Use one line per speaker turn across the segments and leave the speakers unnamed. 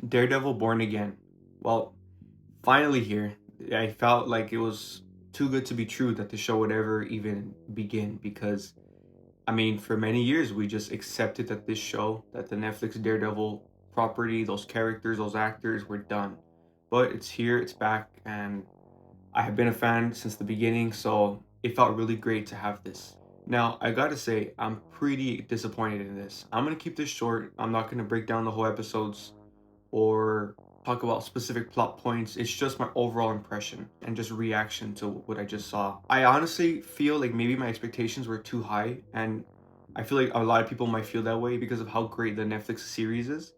Daredevil Born Again. Well, finally here. I felt like it was too good to be true that the show would ever even begin because, I mean, for many years we just accepted that this show, that the Netflix Daredevil property, those characters, those actors were done. But it's here, it's back, and I have been a fan since the beginning, so it felt really great to have this. Now, I gotta say, I'm pretty disappointed in this. I'm gonna keep this short. I'm not gonna break down the whole episodes or talk about specific plot points. It's just my overall impression and just reaction to what I just saw. I honestly feel like maybe my expectations were too high, and I feel like a lot of people might feel that way because of how great the Netflix series is,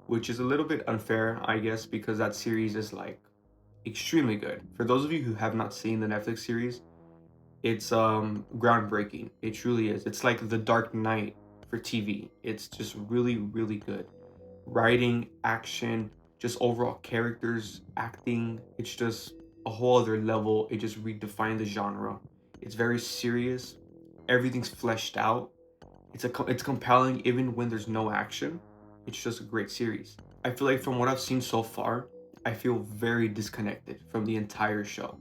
which is a little bit unfair, I guess, because that series is like extremely good. For those of you who have not seen the Netflix series, it's groundbreaking. It truly is. It's like The Dark Knight for TV. It's just really, really good. Writing, action, just overall characters, acting. It's just a whole other level. It just redefined the genre. It's very serious. Everything's fleshed out. It's compelling even when there's no action. It's just a great series. I feel like from what I've seen so far, I feel very disconnected from the entire show.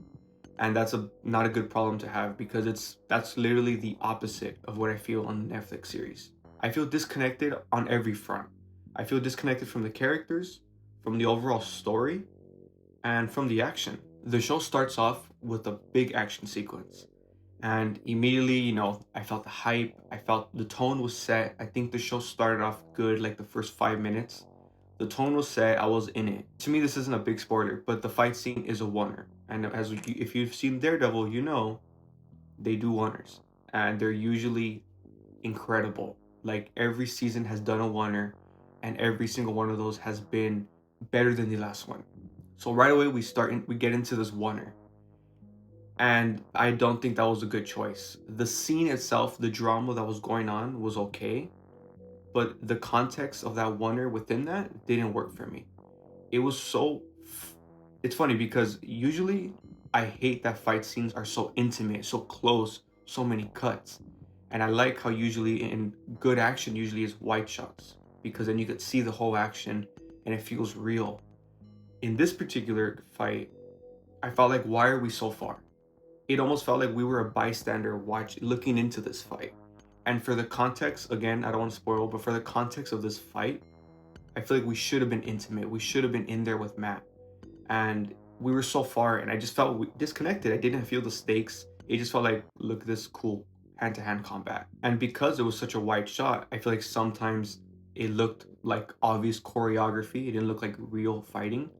And that's a not a good problem to have because that's literally the opposite of what I feel on the Netflix series. I feel disconnected on every front. I feel disconnected from the characters, from the overall story, and from the action. The show starts off with a big action sequence. And immediately, I felt the hype. I felt the tone was set. I think the show started off good, like the first 5 minutes. The tone was set. I was in it. To me, this isn't a big spoiler, but the fight scene is a oneer. And if you've seen Daredevil, you know they do oneers, and they're usually incredible. Like every season has done a oneer, and every single one of those has been better than the last one. So right away we get into this oneer, and I don't think that was a good choice. The scene itself, the drama that was going on was okay, but the context of that oneer within that didn't work for me. It was so it's funny because usually I hate that fight scenes are so intimate, so close, so many cuts. And I like how usually in good action usually is wide shots because then you could see the whole action and it feels real. In this particular fight, I felt like why are we so far? It almost felt like we were a bystander looking into this fight. And for the context, again, I don't want to spoil, but for the context of this fight, I feel like we should have been intimate. We should have been in there with Matt. And we were so far, and I just felt disconnected. I didn't feel the stakes. It just felt like, look at this cool hand-to-hand combat. And because it was such a wide shot, I feel like sometimes it looked like obvious choreography. It didn't look like real fighting.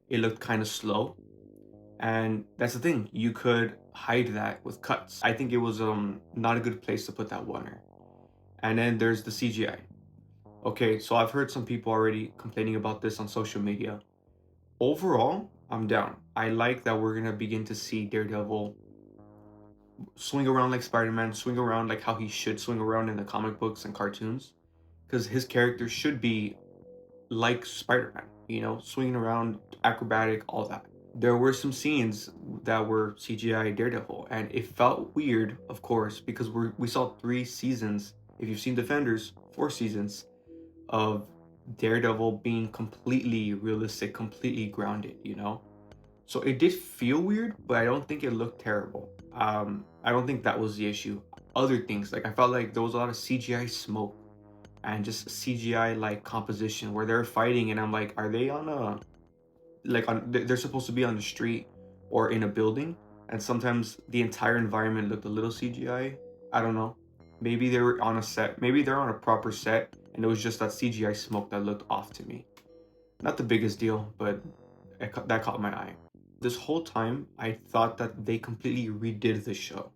It looked kind of slow. And that's the thing, you could hide that with cuts. I think it was not a good place to put that oneer. And then there's the CGI. Okay, so I've heard some people already complaining about this on social media. Overall, I'm down. I like that we're gonna begin to see Daredevil swing around like Spider-Man, swing around like how he should swing around in the comic books and cartoons, because his character should be like Spider-Man, swinging around, acrobatic, all that. There were some scenes that were CGI Daredevil, and it felt weird, of course, because we saw 3 seasons. If you've seen Defenders, 4 seasons of Daredevil being completely realistic, completely grounded. So it did feel weird, but I don't think it looked terrible. I don't think that was the issue. Other things, like I felt like there was a lot of CGI smoke and just CGI like composition where they're fighting, and I'm like, are they on a they're supposed to be on the street or in a building, and sometimes the entire environment looked a little CGI. I don't know. Maybe they were on a set. Maybe they're on a proper set, and it was just that CGI smoke that looked off to me. Not the biggest deal, but that caught my eye. This whole time, I thought that they completely redid the show.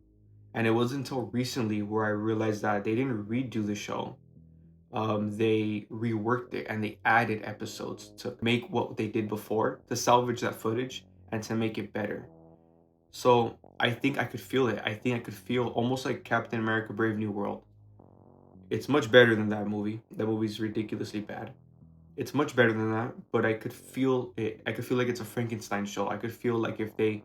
And it wasn't until recently where I realized that they didn't redo the show. They reworked it and they added episodes to make what they did before, to salvage that footage and to make it better. So I think I could feel it. I think I could feel almost like Captain America Brave New World. It's much better than that movie. That movie's ridiculously bad. It's much better than that, but I could feel it. I could feel like it's a Frankenstein show. I could feel like if they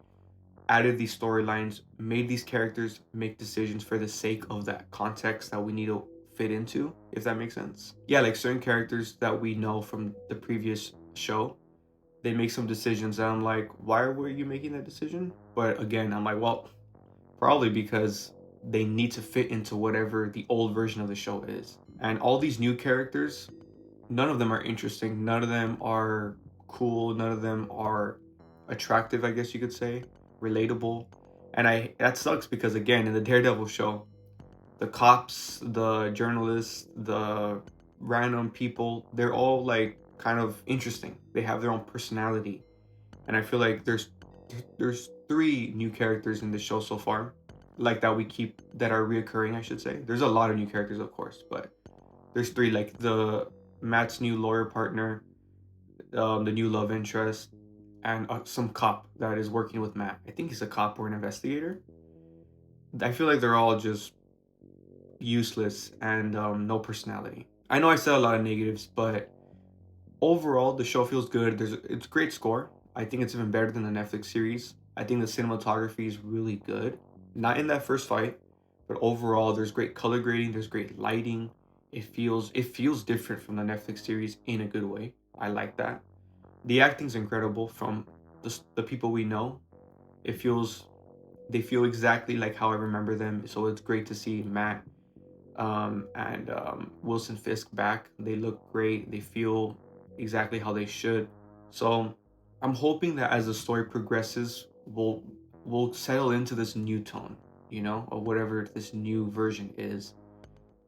added these storylines, made these characters make decisions for the sake of that context that we need to fit into, if that makes sense. Yeah, like certain characters that we know from the previous show, they make some decisions and I'm like, why were you making that decision? But again, I'm like, well, probably because they need to fit into whatever the old version of the show is. And all these new characters, none of them are interesting. None of them are cool. None of them are attractive, I guess you could say, relatable. And that sucks because again, in the Daredevil show, the cops, the journalists, the random people, they're all like kind of interesting. They have their own personality. And I feel like there's three new characters in the show so far, like that we keep that are reoccurring, I should say. There's a lot of new characters, of course, but there's three, like the Matt's new lawyer partner, the new love interest, and some cop that is working with Matt. I think he's a cop or an investigator. I feel like they're all just useless and no personality. I know I said a lot of negatives, but overall the show feels good. It's a great score. I think it's even better than the Netflix series. I think the cinematography is really good. Not in that first fight, but overall there's great color grading, there's great lighting. It feels different from the Netflix series in a good way. I like that. The acting's incredible from the people we know. It feels they feel exactly like how I remember them. So it's great to see Matt and Wilson Fisk back. They look great. They feel exactly how they should. So I'm hoping that as the story progresses, we'll settle into this new tone, or whatever this new version is.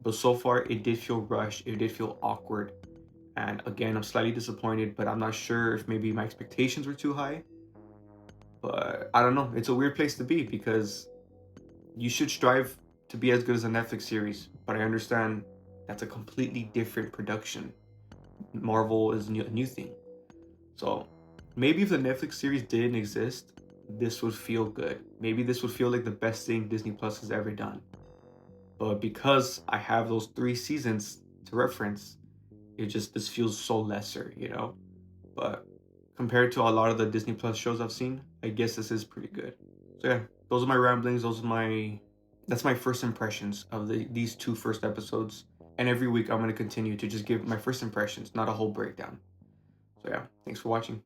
But so far, it did feel rushed. It did feel awkward. And again, I'm slightly disappointed, but I'm not sure if maybe my expectations were too high. But I don't know. It's a weird place to be because you should strive to be as good as a Netflix series. But I understand that's a completely different production. Marvel is a new thing. So maybe if the Netflix series didn't exist, this would feel good. Maybe this would feel like the best thing Disney Plus has ever done. But because I have those 3 seasons to reference, this feels so lesser. But compared to a lot of the Disney Plus shows I've seen, I guess this is pretty good. So yeah, those are my ramblings. That's my first impressions of these two first episodes. And every week I'm gonna continue to just give my first impressions, not a whole breakdown. So yeah, thanks for watching.